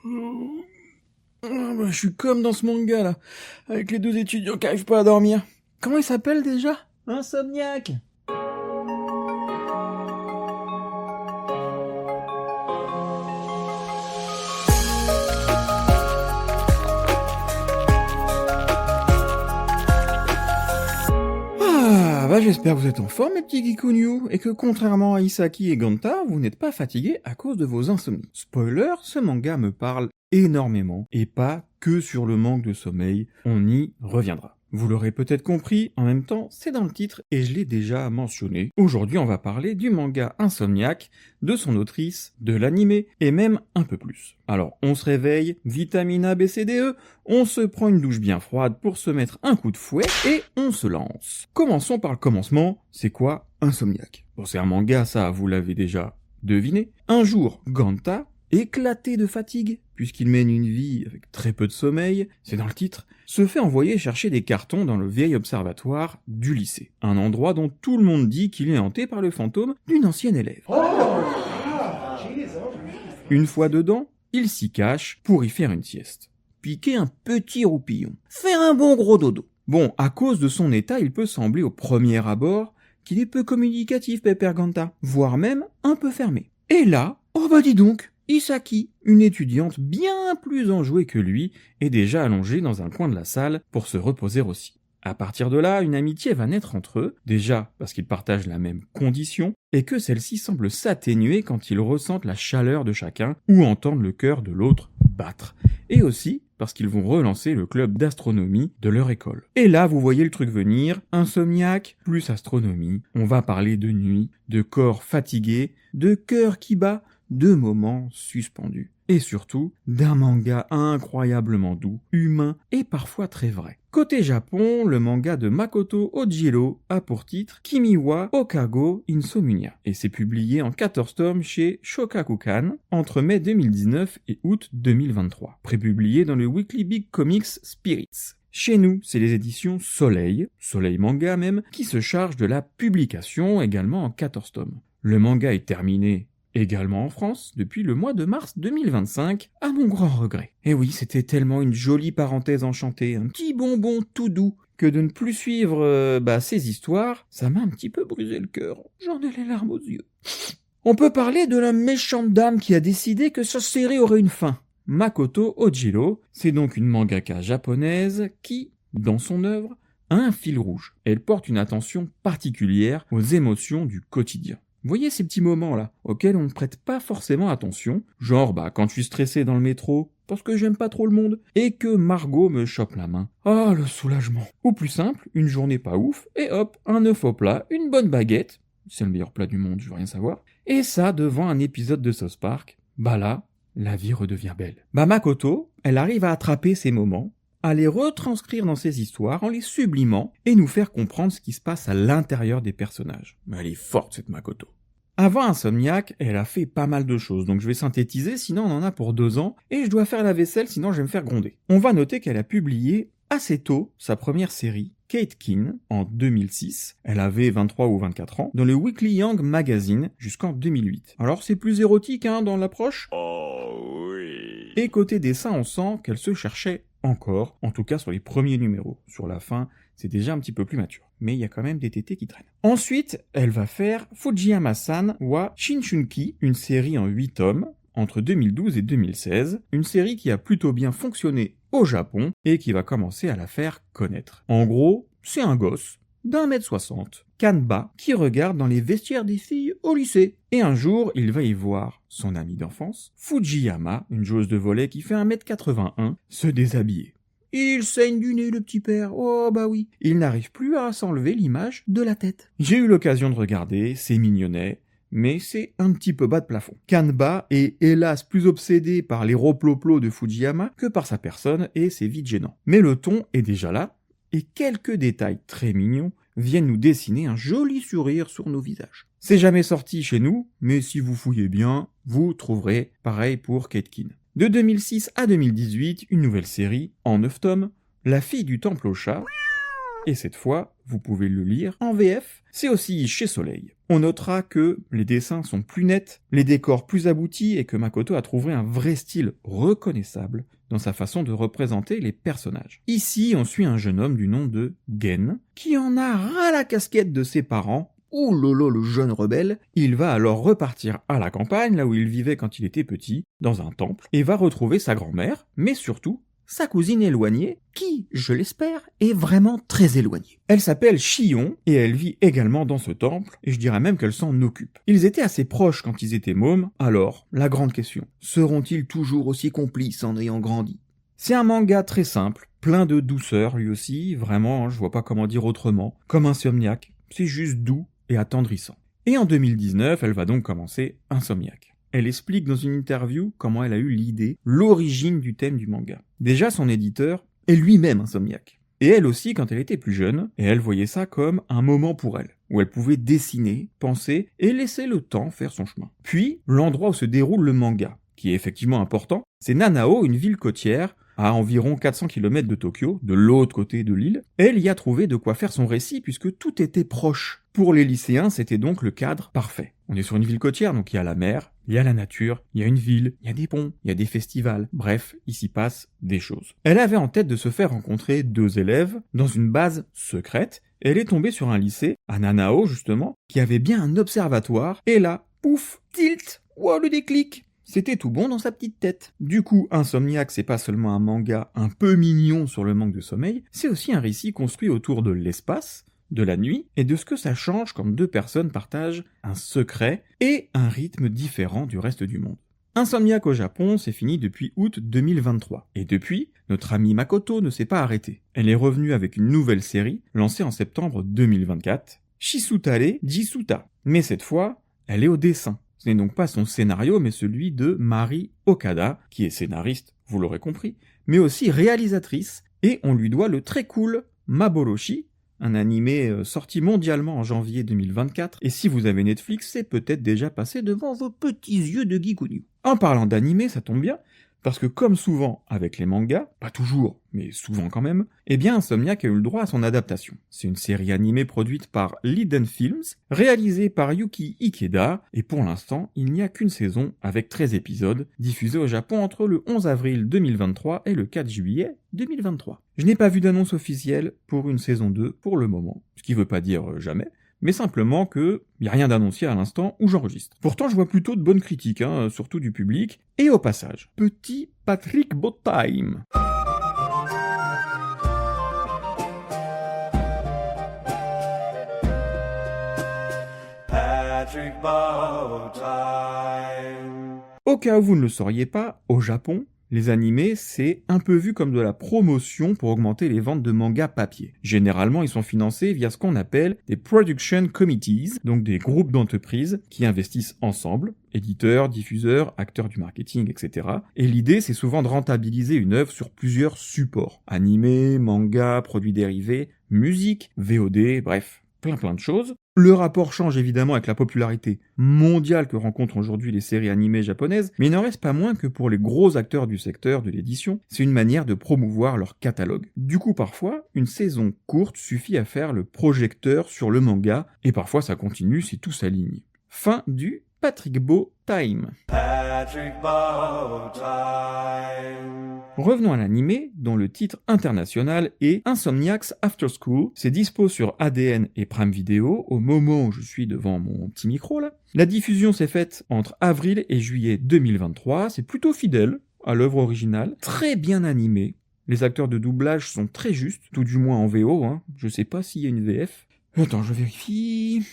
Je suis comme dans ce manga là, avec les deux étudiants qui arrivent pas à dormir. Comment il s'appelle déjà? Insomniac. J'espère que vous êtes en forme mes petits Geekouniou, et que contrairement à Isaki et Ganta, vous n'êtes pas fatigués à cause de vos insomnies. Spoiler, ce manga me parle énormément, et pas que sur le manque de sommeil, on y reviendra. Vous l'aurez peut-être compris, en même temps, c'est dans le titre et je l'ai déjà mentionné. Aujourd'hui, on va parler du manga Insomniac, de son autrice, de l'animé, et même un peu plus. Alors, on se réveille, vitamine A, B, C, D, E, on se prend une douche bien froide pour se mettre un coup de fouet, et on se lance. Commençons par le commencement, c'est quoi Insomniac? Bon, c'est un manga, ça, vous l'avez déjà deviné. Un jour, Ganta, éclaté de fatigue, puisqu'il mène une vie avec très peu de sommeil, c'est dans le titre, se fait envoyer chercher des cartons dans le vieil observatoire du lycée. Un endroit dont tout le monde dit qu'il est hanté par le fantôme d'une ancienne élève. Une fois dedans, il s'y cache pour y faire une sieste. Piquer un petit roupillon. Faire un bon gros dodo. Bon, à cause de son état, il peut sembler au premier abord qu'il est peu communicatif, Pépère Ganta, voire même un peu fermé. Et là, oh bah dis donc, Isaki, une étudiante bien plus enjouée que lui, est déjà allongée dans un coin de la salle pour se reposer aussi. À partir de là, une amitié va naître entre eux, déjà parce qu'ils partagent la même condition, et que celle-ci semble s'atténuer quand ils ressentent la chaleur de chacun ou entendent le cœur de l'autre battre. Et aussi parce qu'ils vont relancer le club d'astronomie de leur école. Et là, vous voyez le truc venir, Insomniac plus astronomie, on va parler de nuit, de corps fatigués, de cœur qui bat, de moments suspendus. Et surtout, d'un manga incroyablement doux, humain et parfois très vrai. Côté Japon, le manga de Makoto Ojiro a pour titre Kimiwa Okago Insomnia et c'est publié en 14 tomes chez Shogakukan entre mai 2019 et août 2023, prépublié dans le Weekly Big Comics Spirits. Chez nous, c'est les éditions Soleil Manga même, qui se chargent de la publication également en 14 tomes. Le manga est terminé également en France, depuis le mois de mars 2025, à mon grand regret. Et oui, c'était tellement une jolie parenthèse enchantée, un petit bonbon tout doux, que de ne plus suivre ces histoires, ça m'a un petit peu brisé le cœur. J'en ai les larmes aux yeux. On peut parler de la méchante dame qui a décidé que sa série aurait une fin. Makoto Ojiro, c'est donc une mangaka japonaise qui, dans son œuvre, a un fil rouge. Elle porte une attention particulière aux émotions du quotidien. Vous voyez ces petits moments-là, auxquels on ne prête pas forcément attention, genre quand je suis stressé dans le métro, parce que j'aime pas trop le monde, et que Margot me chope la main. Ah, le soulagement. Ou plus simple, une journée pas ouf, et hop, un œuf au plat, une bonne baguette, c'est le meilleur plat du monde, je veux rien savoir, et ça devant un épisode de South Park, là, la vie redevient belle. Makoto, elle arrive à attraper ces moments, à les retranscrire dans ses histoires en les sublimant et nous faire comprendre ce qui se passe à l'intérieur des personnages. Mais elle est forte cette Makoto. Avant Insomniac, elle a fait pas mal de choses, donc je vais synthétiser, sinon on en a pour 2 ans, et je dois faire la vaisselle, sinon je vais me faire gronder. On va noter qu'elle a publié assez tôt sa première série, Kate Kin, en 2006. Elle avait 23 ou 24 ans, dans le Weekly Young Magazine jusqu'en 2008. Alors c'est plus érotique dans l'approche. Oh oui. Et côté dessin, on sent qu'elle se cherchait encore, en tout cas sur les premiers numéros. Sur la fin, c'est déjà un petit peu plus mature. Mais il y a quand même des tétés qui traînent. Ensuite, elle va faire Fujiyama-san wa Shinshunki, une série en 8 tomes, entre 2012 et 2016, une série qui a plutôt bien fonctionné au Japon et qui va commencer à la faire connaître. En gros, c'est un gosse d'1m60, Kanba, qui regarde dans les vestiaires des filles au lycée. Et un jour, il va y voir son ami d'enfance, Fujiyama, une joueuse de volley qui fait 1m81, se déshabiller. Il saigne du nez, le petit père. Oh bah oui. Il n'arrive plus à s'enlever l'image de la tête. J'ai eu l'occasion de regarder, c'est mignonnet, mais c'est un petit peu bas de plafond. Kanba est hélas plus obsédé par les roploplos de Fujiyama que par sa personne et c'est vite gênant. Mais le ton est déjà là, et quelques détails très mignons viennent nous dessiner un joli sourire sur nos visages. C'est jamais sorti chez nous, mais si vous fouillez bien, vous trouverez pareil pour Kate Kin. De 2006 à 2018, une nouvelle série, en 9 tomes, La fille du temple au chat, Et cette fois, vous pouvez le lire en VF, c'est aussi chez Soleil. On notera que les dessins sont plus nets, les décors plus aboutis et que Makoto a trouvé un vrai style reconnaissable dans sa façon de représenter les personnages. Ici, on suit un jeune homme du nom de Gen, qui en a ras la casquette de ses parents. Ouh lolo, le jeune rebelle. Il va alors repartir à la campagne, là où il vivait quand il était petit, dans un temple, et va retrouver sa grand-mère, mais surtout sa cousine éloignée, qui, je l'espère, est vraiment très éloignée. Elle s'appelle Shion, et elle vit également dans ce temple, et je dirais même qu'elle s'en occupe. Ils étaient assez proches quand ils étaient mômes, alors, la grande question, seront-ils toujours aussi complices en ayant grandi ? C'est un manga très simple, plein de douceur lui aussi, vraiment, je vois pas comment dire autrement, comme Insomniac, c'est juste doux et attendrissant. Et en 2019, elle va donc commencer Insomniac. Elle explique dans une interview comment elle a eu l'idée, l'origine du thème du manga. Déjà, son éditeur est lui-même insomniaque. Et elle aussi, quand elle était plus jeune, et elle voyait ça comme un moment pour elle, où elle pouvait dessiner, penser et laisser le temps faire son chemin. Puis, l'endroit où se déroule le manga, qui est effectivement important, c'est Nanao, une ville côtière, à environ 400 km de Tokyo, de l'autre côté de l'île. Elle y a trouvé de quoi faire son récit puisque tout était proche. Pour les lycéens, c'était donc le cadre parfait. On est sur une ville côtière, donc il y a la mer, il y a la nature, il y a une ville, il y a des ponts, il y a des festivals, bref, il s'y passe des choses. Elle avait en tête de se faire rencontrer 2 élèves dans une base secrète, et elle est tombée sur un lycée, à Nanao justement, qui avait bien un observatoire, et là, pouf, tilt, wow, le déclic. C'était tout bon dans sa petite tête. Du coup, Insomniac, c'est pas seulement un manga un peu mignon sur le manque de sommeil, c'est aussi un récit construit autour de l'espace, de la nuit, et de ce que ça change quand 2 personnes partagent un secret et un rythme différent du reste du monde. Insomniac au Japon, c'est fini depuis août 2023. Et depuis, notre amie Makoto ne s'est pas arrêtée. Elle est revenue avec une nouvelle série, lancée en septembre 2024, Shisutare Jisuta. Mais cette fois, elle est au dessin. Ce n'est donc pas son scénario, mais celui de Mari Okada, qui est scénariste, vous l'aurez compris, mais aussi réalisatrice, et on lui doit le très cool Maboroshi, un animé sorti mondialement en janvier 2024, et si vous avez Netflix, c'est peut-être déjà passé devant vos petits yeux de geekouniou. En parlant d'animé, ça tombe bien, parce que comme souvent avec les mangas, pas toujours, mais souvent quand même, eh bien Insomniac a eu le droit à son adaptation. C'est une série animée produite par Liden Films, réalisée par Yuki Ikeda, et pour l'instant, il n'y a qu'une saison avec 13 épisodes, diffusés au Japon entre le 11 avril 2023 et le 4 juillet 2023. Je n'ai pas vu d'annonce officielle pour une saison 2 pour le moment, ce qui veut pas dire jamais, mais simplement que y a rien d'annoncé à l'instant où j'enregistre. Pourtant, je vois plutôt de bonnes critiques, surtout du public. Et au passage, petit Patrick Botime. Patrick Botime. Au cas où vous ne le sauriez pas, au Japon, les animés, c'est un peu vu comme de la promotion pour augmenter les ventes de mangas papier. Généralement, ils sont financés via ce qu'on appelle des production committees, donc des groupes d'entreprises qui investissent ensemble, éditeurs, diffuseurs, acteurs du marketing, etc. Et l'idée, c'est souvent de rentabiliser une œuvre sur plusieurs supports. Animés, mangas, produits dérivés, musique, VOD, bref, plein de choses. Le rapport change évidemment avec la popularité mondiale que rencontrent aujourd'hui les séries animées japonaises, mais il n'en reste pas moins que pour les gros acteurs du secteur de l'édition, c'est une manière de promouvoir leur catalogue. Du coup, parfois, une saison courte suffit à faire le projecteur sur le manga, et parfois ça continue si tout s'aligne. Fin du Patrick Beau Time. Revenons à l'animé, dont le titre international est Insomniac's After School. C'est dispo sur ADN et Prime Video au moment où je suis devant mon petit micro là. La diffusion s'est faite entre avril et juillet 2023. C'est plutôt fidèle à l'œuvre originale, très bien animé. Les acteurs de doublage sont très justes, tout du moins en VO. Je sais pas s'il y a une VF. Attends, je vérifie.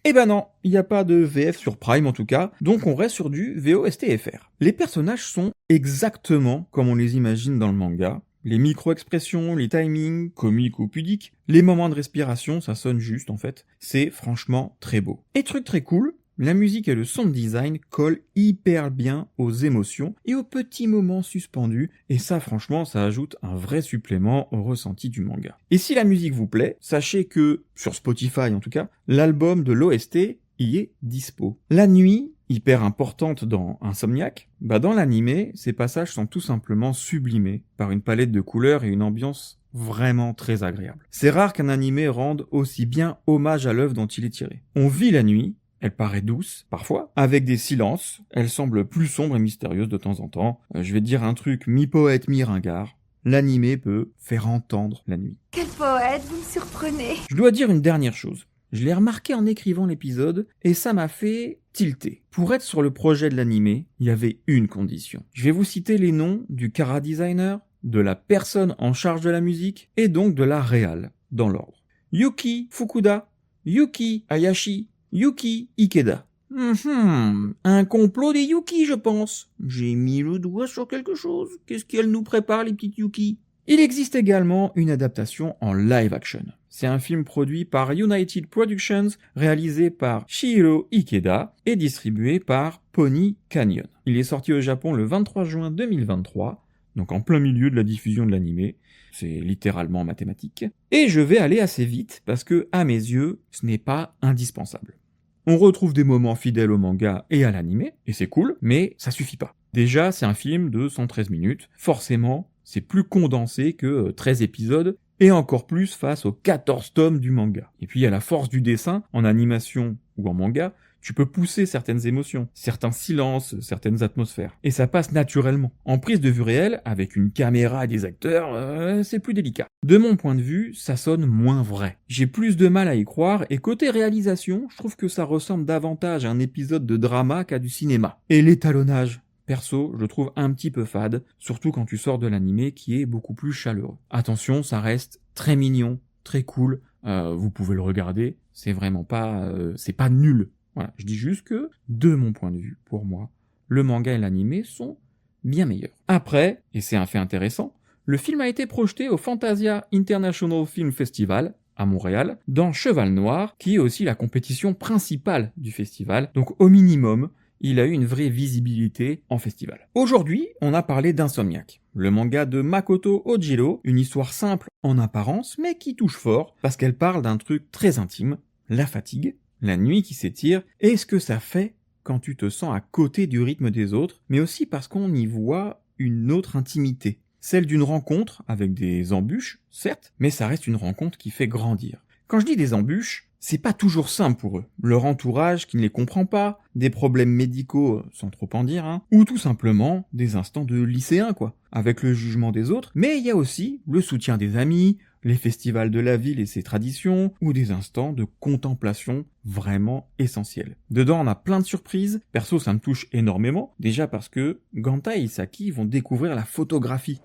Eh ben non, il n'y a pas de VF sur Prime en tout cas, donc on reste sur du VOSTFR. Les personnages sont exactement comme on les imagine dans le manga. Les micro-expressions, les timings, comiques ou pudiques, les moments de respiration, ça sonne juste en fait. C'est franchement très beau. Et truc très cool, la musique et le sound design collent hyper bien aux émotions et aux petits moments suspendus, et ça franchement ça ajoute un vrai supplément au ressenti du manga. Et si la musique vous plaît, sachez que, sur Spotify en tout cas, l'album de l'OST y est dispo. La nuit, hyper importante dans Insomniac, dans l'animé, ces passages sont tout simplement sublimés par une palette de couleurs et une ambiance vraiment très agréable. C'est rare qu'un animé rende aussi bien hommage à l'œuvre dont il est tiré. On vit la nuit, elle paraît douce, parfois, avec des silences, elle semble plus sombre et mystérieuse de temps en temps. Je vais te dire un truc mi-poète, mi-ringard. L'animé peut faire entendre la nuit. Quel poète, vous me surprenez. Je dois dire une dernière chose. Je l'ai remarqué en écrivant l'épisode, et ça m'a fait tilter. Pour être sur le projet de l'animé, il y avait une condition. Je vais vous citer les noms du chara designer, de la personne en charge de la musique, et donc de la réal, dans l'ordre. Yuki Fukuda, Yuki Hayashi, Yuki Ikeda. Un complot des Yuki, je pense. J'ai mis le doigt sur quelque chose. Qu'est-ce qu'elle nous prépare, les petites Yuki? Il existe également une adaptation en live action. C'est un film produit par United Productions, réalisé par Shihiro Ikeda et distribué par Pony Canyon. Il est sorti au Japon le 23 juin 2023, donc en plein milieu de la diffusion de l'animé. C'est littéralement mathématique. Et je vais aller assez vite parce que, à mes yeux, ce n'est pas indispensable. On retrouve des moments fidèles au manga et à l'animé, et c'est cool, mais ça suffit pas. Déjà, c'est un film de 113 minutes. Forcément, c'est plus condensé que 13 épisodes, et encore plus face aux 14 tomes du manga. Et puis, à la force du dessin, en animation ou en manga, tu peux pousser certaines émotions, certains silences, certaines atmosphères. Et ça passe naturellement. En prise de vue réelle, avec une caméra et des acteurs, c'est plus délicat. De mon point de vue, ça sonne moins vrai. J'ai plus de mal à y croire, et côté réalisation, je trouve que ça ressemble davantage à un épisode de drama qu'à du cinéma. Et l'étalonnage, perso, je le trouve un petit peu fade, surtout quand tu sors de l'animé qui est beaucoup plus chaleureux. Attention, ça reste très mignon, très cool, vous pouvez le regarder, c'est vraiment pas, c'est pas nul. Voilà, je dis juste que, de mon point de vue, pour moi, le manga et l'animé sont bien meilleurs. Après, et c'est un fait intéressant, le film a été projeté au Fantasia International Film Festival, à Montréal, dans Cheval Noir, qui est aussi la compétition principale du festival, donc au minimum, il a eu une vraie visibilité en festival. Aujourd'hui, on a parlé d'Insomniac, le manga de Makoto Ojiro, une histoire simple en apparence, mais qui touche fort, parce qu'elle parle d'un truc très intime, la fatigue, la nuit qui s'étire, et ce que ça fait quand tu te sens à côté du rythme des autres, mais aussi parce qu'on y voit une autre intimité. Celle d'une rencontre, avec des embûches, certes, mais ça reste une rencontre qui fait grandir. Quand je dis des embûches, c'est pas toujours simple pour eux. Leur entourage qui ne les comprend pas, des problèmes médicaux, sans trop en dire, ou tout simplement des instants de lycéen, avec le jugement des autres, mais il y a aussi le soutien des amis, les festivals de la ville et ses traditions, ou des instants de contemplation vraiment essentiels. Dedans, on a plein de surprises. Perso, ça me touche énormément. Déjà parce que Ganta et Isaki vont découvrir la photographie.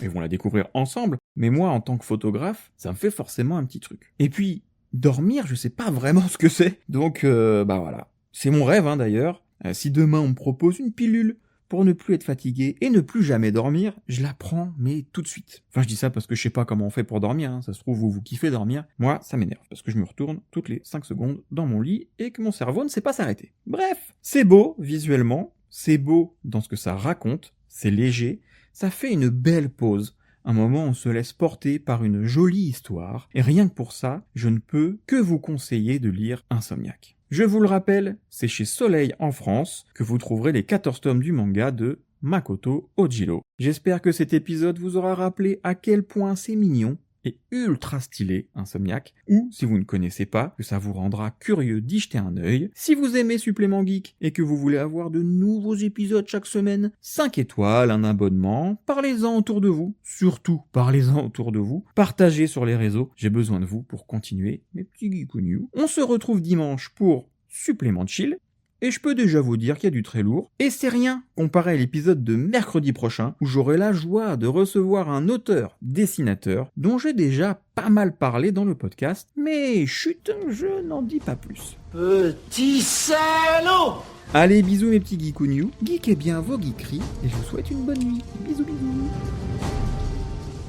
Ils vont la découvrir ensemble, mais moi, en tant que photographe, ça me fait forcément un petit truc. Et puis, dormir, je sais pas vraiment ce que c'est. Donc, voilà. C'est mon rêve, d'ailleurs. Si demain, on me propose une pilule pour ne plus être fatigué et ne plus jamais dormir, je la prends, mais tout de suite. Enfin, je dis ça parce que je sais pas comment on fait pour dormir, ça se trouve, vous kiffez dormir. Moi, ça m'énerve, parce que je me retourne toutes les 5 secondes dans mon lit et que mon cerveau ne sait pas s'arrêter. Bref, c'est beau, visuellement, c'est beau dans ce que ça raconte, c'est léger, ça fait une belle pause. Un moment où on se laisse porter par une jolie histoire, et rien que pour ça, je ne peux que vous conseiller de lire Insomniac. Je vous le rappelle, c'est chez Soleil en France que vous trouverez les 14 tomes du manga de Makoto Ojiro. J'espère que cet épisode vous aura rappelé à quel point c'est mignon et ultra stylé, Insomniac, ou, si vous ne connaissez pas, que ça vous rendra curieux d'y jeter un œil. Si vous aimez Supplément Geek et que vous voulez avoir de nouveaux épisodes chaque semaine, 5 étoiles, un abonnement, parlez-en autour de vous. Surtout, parlez-en autour de vous. Partagez sur les réseaux, j'ai besoin de vous pour continuer mes petits geekouniou. On se retrouve dimanche pour Supplément Chill. Et je peux déjà vous dire qu'il y a du très lourd, et c'est rien comparé à l'épisode de mercredi prochain, où j'aurai la joie de recevoir un auteur-dessinateur dont j'ai déjà pas mal parlé dans le podcast, mais chut, je n'en dis pas plus. Petit salaud! Allez, bisous mes petits geekouniou, geekez bien vos geekeries, et je vous souhaite une bonne nuit. Bisous bisous.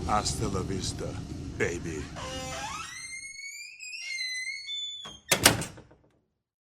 Hasta la vista, baby.